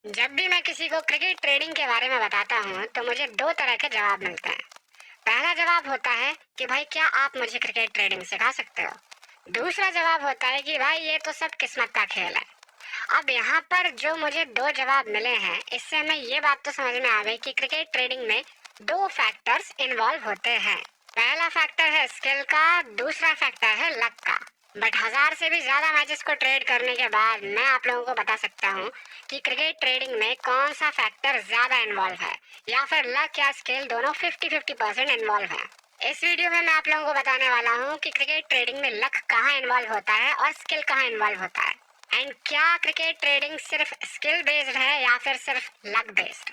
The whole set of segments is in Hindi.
जब भी मैं किसी को क्रिकेट ट्रेडिंग के बारे में बताता हूँ तो मुझे दो तरह के जवाब मिलते हैं। पहला जवाब होता है कि भाई क्या आप मुझे क्रिकेट ट्रेडिंग सिखा सकते हो। दूसरा जवाब होता है कि भाई ये तो सब किस्मत का खेल है। अब यहाँ पर जो मुझे दो जवाब मिले हैं इससे हमें ये बात तो समझ में आ गई कि क्रिकेट ट्रेडिंग में दो फैक्टर्स इन्वॉल्व होते हैं। पहला फैक्टर है स्किल का, दूसरा फैक्टर है लक का। बट हजार से भी ज्यादा मैचेस को ट्रेड करने के बाद मैं आप लोगों को बता सकता हूँ कि क्रिकेट ट्रेडिंग में कौन सा फैक्टर ज्यादा इन्वॉल्व है, या फिर लक या स्किल दोनों 50-50% इन्वॉल्व है। इस वीडियो में मैं आप लोगों को बताने वाला हूँ कि क्रिकेट ट्रेडिंग में लक कहाँ इन्वॉल्व होता है और स्किल कहाँ इन्वॉल्व होता है, एंड क्या क्रिकेट ट्रेडिंग सिर्फ स्किल बेस्ड है या फिर सिर्फ luck based.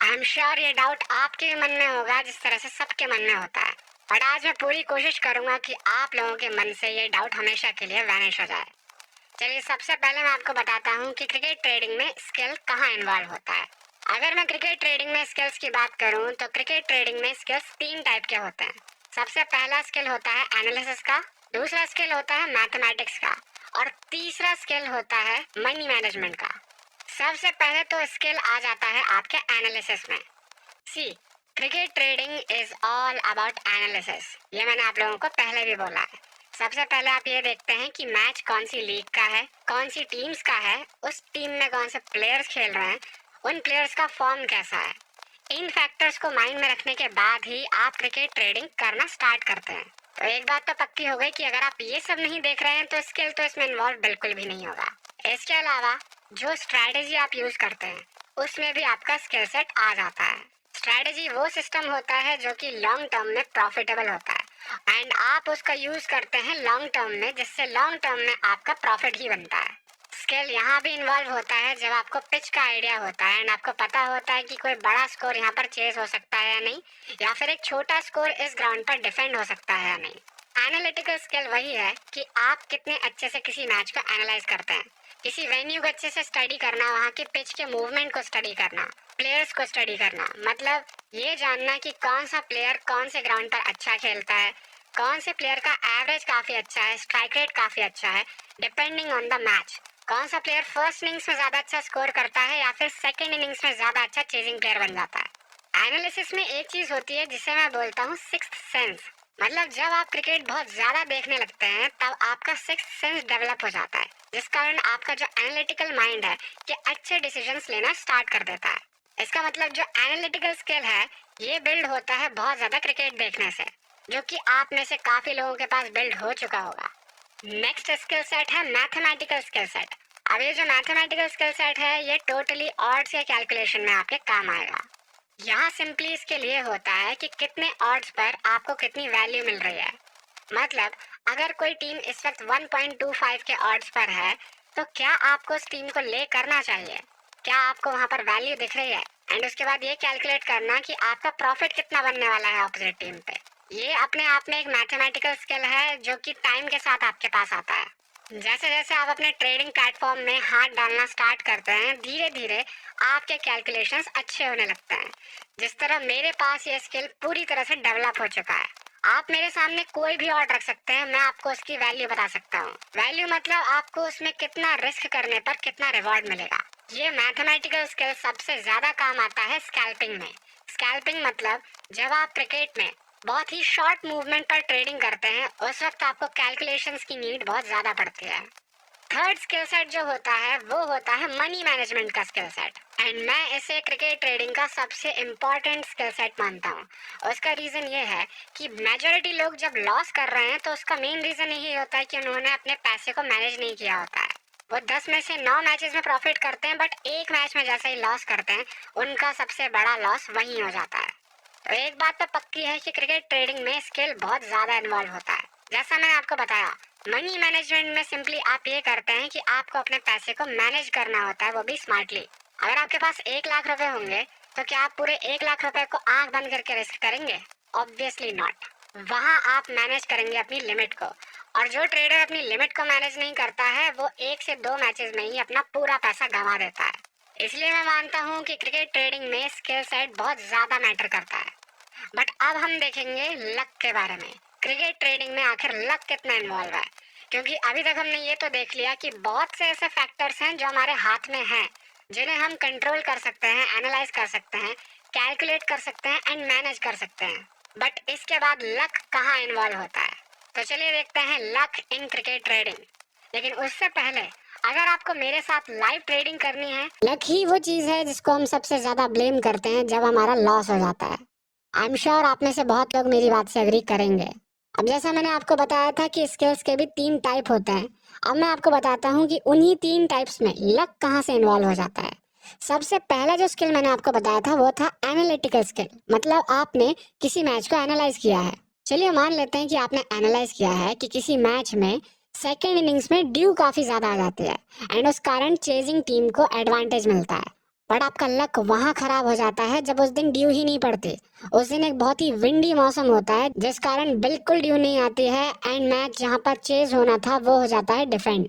I am sure ये डाउट आपके मन में होगा जिस तरह से सबके मन में होता है, बट आज मैं पूरी कोशिश करूंगा कि आप लोगों के मन से ये डाउट हमेशा के लिए वैनिश हो जाए। चलिए सबसे पहले मैं आपको बताता हूँ कि क्रिकेट ट्रेडिंग में स्किल कहाँ इन्वॉल्व होता है। अगर मैं क्रिकेट ट्रेडिंग में स्किल्स की बात करूँ तो क्रिकेट ट्रेडिंग में स्किल्स तीन टाइप के होते हैं। सबसे पहला स्किल होता है एनालिसिस का, दूसरा स्किल होता है मैथमेटिक्स का, और तीसरा स्किल होता है मनी मैनेजमेंट का। सबसे पहले तो स्किल आ जाता है आपके एनालिसिस में। See, cricket trading is all about analysis. ये मैंने आप लोगों को पहले भी बोला है। सबसे पहले आप ये देखते हैं कि मैच कौन सी लीग का है, कौन सी टीम्स का है, उस टीम में कौन से प्लेयर्स खेल रहे हैं, उन प्लेयर्स का फॉर्म कैसा है। इन फैक्टर्स को माइंड में रखने के बाद ही आप क्रिकेट ट्रेडिंग करना स्टार्ट करते हैं। तो एक बात तो पक्की हो गई कि अगर आप ये सब नहीं देख रहे हैं तो स्किल तो इसमें इन्वॉल्व बिल्कुल भी नहीं होगा। इसके अलावा जो स्ट्रैटेजी आप यूज करते हैं उसमें भी आपका स्किल सेट आ जाता है। स्ट्रैटेजी वो सिस्टम होता है जो कि लॉन्ग टर्म में प्रॉफिटेबल होता है, एंड आप उसका यूज करते हैं लॉन्ग टर्म में, जिससे लॉन्ग टर्म में आपका प्रॉफिट ही बनता है। स्किल यहाँ भी इन्वॉल्व होता है जब आपको पिच का आइडिया होता है एंड आपको पता होता है कि कोई बड़ा स्कोर यहाँ पर चेज हो सकता है या नहीं, या फिर एक छोटा स्कोर इस ग्राउंड पर डिफेंड हो सकता है या नहीं। एनालिटिकल स्किल वही है कि आप कितने अच्छे से किसी मैच को एनालाइज करते हैं। किसी वेन्यू को अच्छे से स्टडी करना, वहाँ की पिच के मूवमेंट को स्टडी करना, प्लेयर्स को स्टडी करना, मतलब ये जानना कि कौन सा प्लेयर कौन से ग्राउंड पर अच्छा खेलता है, कौन से प्लेयर का एवरेज काफी अच्छा है, स्ट्राइक रेट काफी अच्छा है, डिपेंडिंग ऑन द मैच। कौन सा प्लेयर फर्स्ट इनिंग्स में ज्यादा अच्छा स्कोर करता है या फिर सेकंड इनिंग्स में ज्यादा अच्छा चेजिंग प्लेयर बन जाता है। एनालिसिस में एक चीज होती है जिसे मैं बोलता हूँ सिक्स्थ सेंस। मतलब जब आप क्रिकेट बहुत ज्यादा देखने लगते हैं तब आपका सिक्स्थ सेंस डेवलप हो जाता है, जिस कारण आपका जो एनालिटिकल माइंड है कि अच्छे डिसीजंस लेना स्टार्ट कर देता है। इसका मतलब जो एनालिटिकल स्किल है ये बिल्ड होता है बहुत ज्यादा क्रिकेट देखने से, जो कि आप में से काफी लोगों के पास बिल्ड हो चुका होगा। नेक्स्ट स्किल सेट है मैथमेटिकल स्किल सेट। अब ये जो मैथमेटिकल स्किल सेट है ये टोटली ऑड्स के कैलकुलेशन में आपके काम आएगा। यहाँ सिंपली इसके लिए होता है कि कितने ऑड्स पर आपको कितनी वैल्यू मिल रही है। मतलब अगर कोई टीम इस वक्त 1.25 के ऑड्स पर है तो क्या आपको उस टीम को ले करना चाहिए, क्या आपको वहाँ पर वैल्यू दिख रही है, एंड उसके बाद ये कैलकुलेट करना कि आपका प्रॉफिट कितना बनने वाला है ऑपोजिट टीम पे। ये अपने आप में एक मैथमेटिकल स्किल है जो कि टाइम के साथ आपके पास आता है। जैसे जैसे आप अपने ट्रेडिंग प्लेटफॉर्म में हाथ डालना स्टार्ट करते हैं धीरे धीरे आपके कैलकुलेशंस अच्छे होने लगते हैं। जिस तरह मेरे पास ये स्किल पूरी तरह से डेवलप हो चुका है। आप मेरे सामने कोई भी ऑर्डर रख सकते हैं, मैं आपको उसकी वैल्यू बता सकता हूँ। वैल्यू मतलब आपको उसमें कितना रिस्क करने पर कितना रिवॉर्ड मिलेगा। ये मैथमेटिकल स्किल सबसे ज्यादा काम आता है स्कैल्पिंग में। स्कैल्पिंग मतलब जब आप क्रिकेट में बहुत ही शॉर्ट मूवमेंट पर ट्रेडिंग करते हैं उस वक्त आपको कैलकुलेशंस की नीड बहुत ज्यादा पड़ती है। थर्ड स्किल सेट जो होता है वो होता है मनी मैनेजमेंट का स्किल सेट, एंड मैं इसे क्रिकेट ट्रेडिंग का सबसे इम्पोर्टेंट स्किल सेट मानता हूँ। उसका रीजन ये है कि मेजोरिटी लोग जब लॉस कर रहे हैं तो उसका मेन रीजन यही होता है कि उन्होंने अपने पैसे को मैनेज नहीं किया होता है। वो 10 में से 9 मैचेस में प्रॉफिट करते हैं बट एक मैच में जैसे ही लॉस करते हैं उनका सबसे बड़ा लॉस वहीं हो जाता है। तो एक बात तो पक्की है कि क्रिकेट ट्रेडिंग में स्किल बहुत ज्यादा इन्वॉल्व होता है। जैसा मैंने आपको बताया, मनी मैनेजमेंट में सिंपली आप ये करते हैं कि आपको अपने पैसे को मैनेज करना होता है, वो भी स्मार्टली। अगर आपके पास 1 लाख रुपए होंगे तो क्या आप पूरे 1 लाख रुपए को आंख बंद करके रिस्क करेंगे? Obviously not. वहाँ आप मैनेज करेंगे अपनी लिमिट को, और जो ट्रेडर अपनी लिमिट को मैनेज नहीं करता है वो 1 से 2 मैचेस में ही अपना पूरा पैसा गंवा देता है। इसलिए मैं मानता हूँ कि क्रिकेट ट्रेडिंग में स्किल सेट बहुत ज्यादा मैटर करता है। बट अब हम देखेंगे लक के बारे में। क्रिकेट ट्रेडिंग में आखिर लक कितना इन्वॉल्व है, क्योंकि अभी तक हमने ये तो देख लिया कि बहुत से ऐसे फैक्टर्स हैं जो हमारे हाथ में हैं, जिन्हें हम कंट्रोल कर सकते हैं, एनालाइज कर सकते हैं, कैलकुलेट कर सकते हैं एंड मैनेज कर सकते हैं। बट इसके बाद लक कहाँ इन्वॉल्व होता है? तो चलिए देखते हैं लक इन क्रिकेट ट्रेडिंग। लेकिन उससे पहले अगर आपको मेरे साथ लाइव ट्रेडिंग करनी है, लक ही वो चीज है जिसको हम सबसे ज्यादा ब्लेम करते हैं जब हमारा लॉस हो जाता है। आई एम श्योर आप में से बहुत लोग मेरी बात से एग्री करेंगे। अब जैसा मैंने आपको बताया था कि स्किल्स के भी 3 टाइप होते हैं, अब मैं आपको बताता हूँ कि उन्हीं 3 टाइप्स में लक कहाँ से इन्वॉल्व हो जाता है। सबसे पहला जो स्किल मैंने आपको बताया था वो था एनालिटिकल स्किल, मतलब आपने किसी मैच को एनालाइज किया है। चलिए मान लेते हैं कि आपने एनालाइज किया है कि किसी मैच में सेकेंड इनिंग्स में ड्यू काफी ज्यादा आ जाती है एंड उस कारण चेजिंग टीम को एडवांटेज मिलता है। बट आपका लक वहां खराब हो जाता है जब उस दिन ड्यू ही नहीं पड़ती। उस दिन एक बहुत ही विंडी मौसम होता है जिस कारण बिल्कुल ड्यू नहीं आती है एंड मैच जहां पर चेज होना था वो हो जाता है डिफेंड।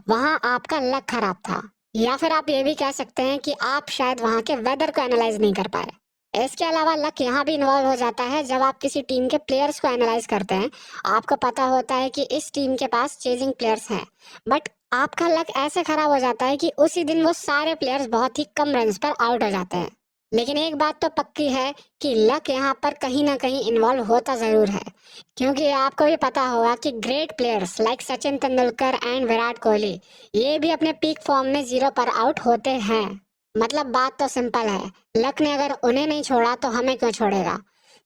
वहां आपका लक खराब था। या फिर आप ये भी कह सकते हैं कि आप शायद वहां के वेदर को एनालाइज नहीं कर पाए। इसके अलावा लक यहाँ भी इन्वॉल्व हो जाता है जब आप किसी टीम के प्लेयर्स को एनालाइज करते हैं। आपको पता होता है कि इस टीम के पास चेजिंग प्लेयर्स हैं, बट आपका लक ऐसे खराब हो जाता है कि उसी दिन वो सारे प्लेयर्स बहुत ही कम रन्स पर आउट हो जाते हैं। लेकिन एक बात तो पक्की है कि लक यहाँ पर कहीं ना कहीं इन्वॉल्व होता जरूर है, क्योंकि आपको भी पता होगा कि great players like Sachin Tendulkar and Virat Kohli ये भी अपने पीक फॉर्म में 0 पर आउट होते हैं। मतलब बात तो सिंपल है, लक ने अगर उन्हें नहीं छोड़ा तो हमें क्यों छोड़ेगा।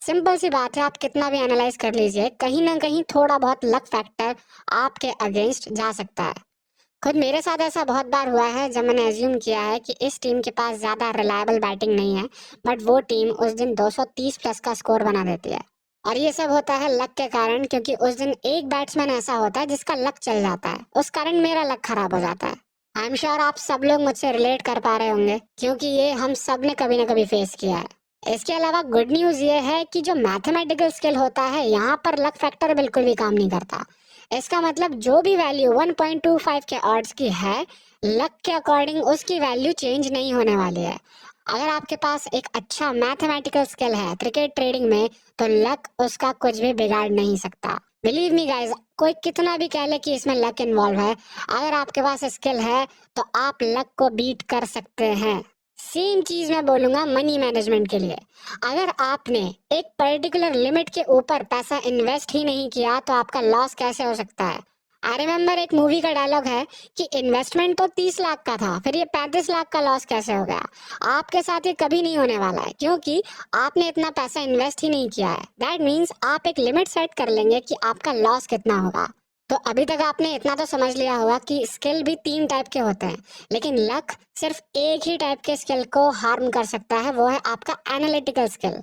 सिंपल सी बात है, आप कितना भी एनालाइज कर लीजिए, कहीं ना कहीं थोड़ा बहुत लक फैक्टर आपके अगेंस्ट जा सकता है। खुद मेरे साथ ऐसा बहुत बार हुआ है जब मैंने एज्यूम किया है कि इस टीम के पास ज्यादा रिलायबल बैटिंग नहीं है, बट वो टीम उस दिन 230 प्लस का स्कोर बना देती है। और ये सब होता है लक के कारण, क्योंकि उस दिन एक बैट्समैन ऐसा होता है जिसका लक चल जाता है, उस कारण मेरा लक खराब हो जाता है। आई एम श्योर आप सब लोग मुझसे रिलेट कर पा रहे होंगे, क्योंकि ये हम सब ने कभी ना कभी फेस किया है। इसके अलावा गुड न्यूज ये है कि जो मैथमेटिकल स्किल होता है यहाँ पर लक फैक्टर बिल्कुल भी काम नहीं करता। इसका मतलब जो भी वैल्यू 1.25 के ऑड्स की है, लक के अकॉर्डिंग उसकी वैल्यू चेंज नहीं होने वाली है। अगर आपके पास एक अच्छा मैथमेटिकल स्किल है क्रिकेट ट्रेडिंग में, तो लक उसका कुछ भी बिगाड़ नहीं सकता। बिलीव मी गाइस, कोई कितना भी कह ले कि इसमें लक इन्वॉल्व है, अगर आपके पास स्किल है तो आप लक को बीट कर सकते हैं। सेम चीज मैं बोलूंगा मनी मैनेजमेंट के लिए। अगर आपने एक पर्टिकुलर लिमिट के ऊपर पैसा इन्वेस्ट ही नहीं किया तो आपका लॉस कैसे हो सकता है। आई रिमेम्बर एक मूवी का डायलॉग है कि इन्वेस्टमेंट तो 30 लाख का था, फिर ये 35 लाख का लॉस कैसे हो गया। आपके साथ ये कभी नहीं होने वाला है, क्योंकि आपने इतना पैसा इन्वेस्ट ही नहीं किया है। दैट मीन्स आप एक लिमिट सेट कर लेंगे कि आपका लॉस कितना होगा। तो अभी तक आपने इतना तो समझ लिया होगा कि स्किल भी 3 टाइप के होते हैं, लेकिन लक सिर्फ एक ही टाइप के स्किल को हार्म कर सकता है, वो है आपका analytical skill.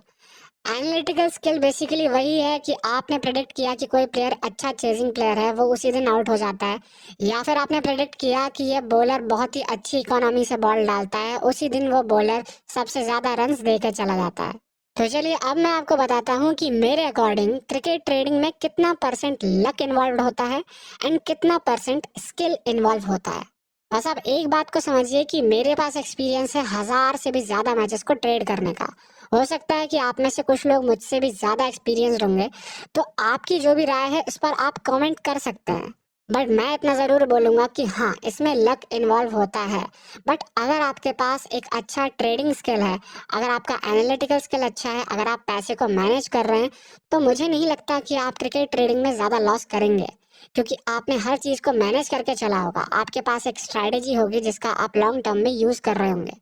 Analytical skill basically वही है कि आपने प्रेडिक्ट किया कि कोई प्लेयर अच्छा चेजिंग प्लेयर है, वो उसी दिन आउट हो जाता है, या फिर आपने प्रेडिक्ट किया कि ये बॉलर बहुत ही अच्छी इकोनॉमी से बॉल डालता है, उसी दिन वो बॉलर सबसे ज्यादा रन्स दे के चला जाता है। तो चलिए अब मैं आपको बताता हूँ कि मेरे अकॉर्डिंग क्रिकेट ट्रेडिंग में कितना परसेंट लक इन्वॉल्व होता है एंड कितना परसेंट स्किल इन्वॉल्व होता है। बस आप एक बात को समझिए कि मेरे पास एक्सपीरियंस है 1000 से भी ज्यादा मैचेस को ट्रेड करने का। हो सकता है कि आप में से कुछ लोग मुझसे भी ज्यादा एक्सपीरियंस होंगे, तो आपकी जो भी राय है उस पर आप कमेंट कर सकते हैं। बट मैं इतना जरूर बोलूंगा कि हाँ, इसमें लक इन्वॉल्व होता है। बट अगर आपके पास एक अच्छा ट्रेडिंग स्किल है, अगर आपका एनालिटिकल स्किल अच्छा है, अगर आप पैसे को मैनेज कर रहे हैं, तो मुझे नहीं लगता कि आप क्रिकेट ट्रेडिंग में ज्यादा लॉस करेंगे, क्योंकि आपने हर चीज को मैनेज करके चला होगा। आपके पास एक स्ट्रेटेजी होगी जिसका आप लॉन्ग टर्म में यूज कर रहे होंगे।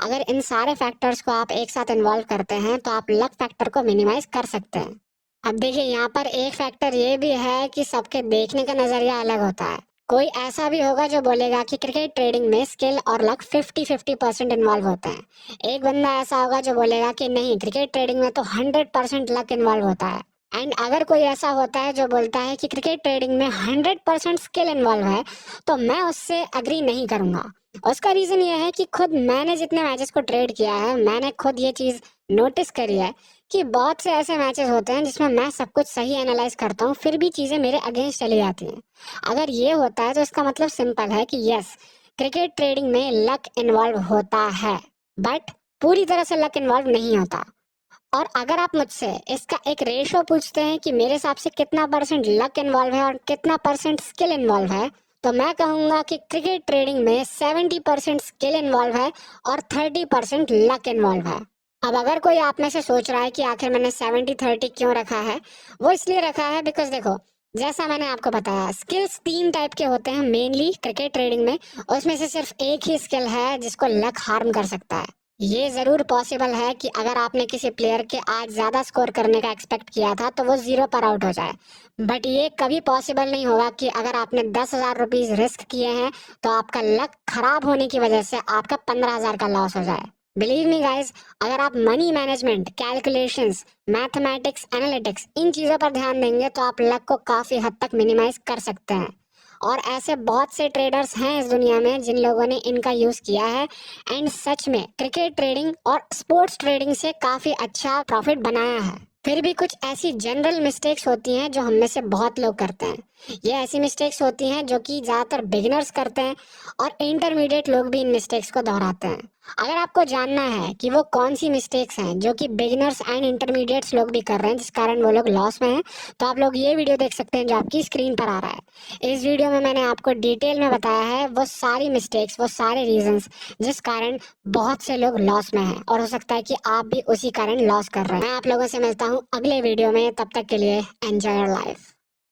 अगर इन सारे फैक्टर्स को आप एक साथ इन्वॉल्व करते हैं तो आप लक फैक्टर को मिनिमाइज कर सकते हैं। अब देखिए, यहाँ पर एक फैक्टर ये भी है कि सबके देखने का नजरिया अलग होता है। कोई ऐसा भी होगा जो बोलेगा कि क्रिकेट ट्रेडिंग में स्किल और लक 50-50% इन्वॉल्व होते हैं। एक बंदा ऐसा होगा जो बोलेगा कि नहीं, क्रिकेट ट्रेडिंग में तो 100% लक इन्वॉल्व होता है। एंड अगर कोई ऐसा होता है जो बोलता है कि क्रिकेट ट्रेडिंग में 100% स्किल इन्वॉल्व है, तो मैं उससे अग्री नहीं करूंगा। उसका रीजन ये है कि खुद मैंने जितने मैचेस को ट्रेड किया है, मैंने खुद ये चीज नोटिस करी है कि बहुत से ऐसे मैचेस होते हैं जिसमें मैं सब कुछ सही एनालाइज करता हूँ, फिर भी चीजें मेरे अगेंस्ट चली जाती हैं। अगर ये होता है तो इसका मतलब सिंपल है कि यस, क्रिकेट ट्रेडिंग में लक इन्वॉल्व होता है, बट पूरी तरह से लक इन्वॉल्व नहीं होता। और अगर आप मुझसे इसका एक रेशो पूछते हैं कि मेरे हिसाब से कितना परसेंट लक इन्वॉल्व है और कितना परसेंट स्किल इन्वॉल्व है, तो मैं कहूंगा कि क्रिकेट ट्रेडिंग में 70% स्किल इन्वॉल्व है और 30% लक इन्वॉल्व है। अब अगर कोई आप में से सोच रहा है कि आखिर मैंने 70-30 क्यों रखा है, वो इसलिए रखा है बिकॉज देखो, जैसा मैंने आपको बताया, स्किल्स 3 टाइप के होते हैं मेनली क्रिकेट ट्रेडिंग में। उसमें से सिर्फ एक ही स्किल है जिसको लक हार्म कर सकता है। ये जरूर पॉसिबल है कि अगर आपने किसी प्लेयर के आज ज्यादा स्कोर करने का एक्सपेक्ट किया था तो वो 0 पर आउट हो जाए, बट ये कभी पॉसिबल नहीं होगा कि अगर आपने 10,000 रुपीज रिस्क किए हैं तो आपका लक खराब होने की वजह से आपका 15,000 का लॉस हो जाए। बिलीव मी गाइस, अगर आप money management, calculations, mathematics, analytics इन चीजों पर ध्यान देंगे तो आप लक को काफी हद तक मिनिमाइज कर सकते हैं। और ऐसे बहुत से ट्रेडर्स हैं इस दुनिया में जिन लोगों ने इनका यूज किया है एंड सच में क्रिकेट ट्रेडिंग और स्पोर्ट्स ट्रेडिंग से काफी अच्छा प्रॉफिट बनाया है। फिर भी कुछ ऐसी जनरल मिस्टेक्स होती हैं जो हम में से बहुत लोग करते हैं। ये ऐसी मिस्टेक्स होती हैं जो कि ज्यादातर बिगिनर्स करते हैं और इंटरमीडिएट लोग भी इन मिस्टेक्स को दोहराते हैं। अगर आपको जानना है कि वो कौन सी मिस्टेक्स हैं जो कि बिगिनर्स एंड इंटरमीडिएट्स लोग भी कर रहे हैं जिस कारण वो लोग लॉस में हैं, तो आप लोग ये वीडियो देख सकते हैं जो आपकी स्क्रीन पर आ रहा है। इस वीडियो में मैंने आपको डिटेल में बताया है वो सारी मिस्टेक्स, वो सारे रीजंस जिस कारण बहुत से लोग लॉस में हैं, और हो सकता है कि आप भी उसी कारण लॉस कर रहे हैं। मैं आप लोगों से मिलता हूँ अगले वीडियो में, तब तक के लिए एंजॉय योर लाइफ।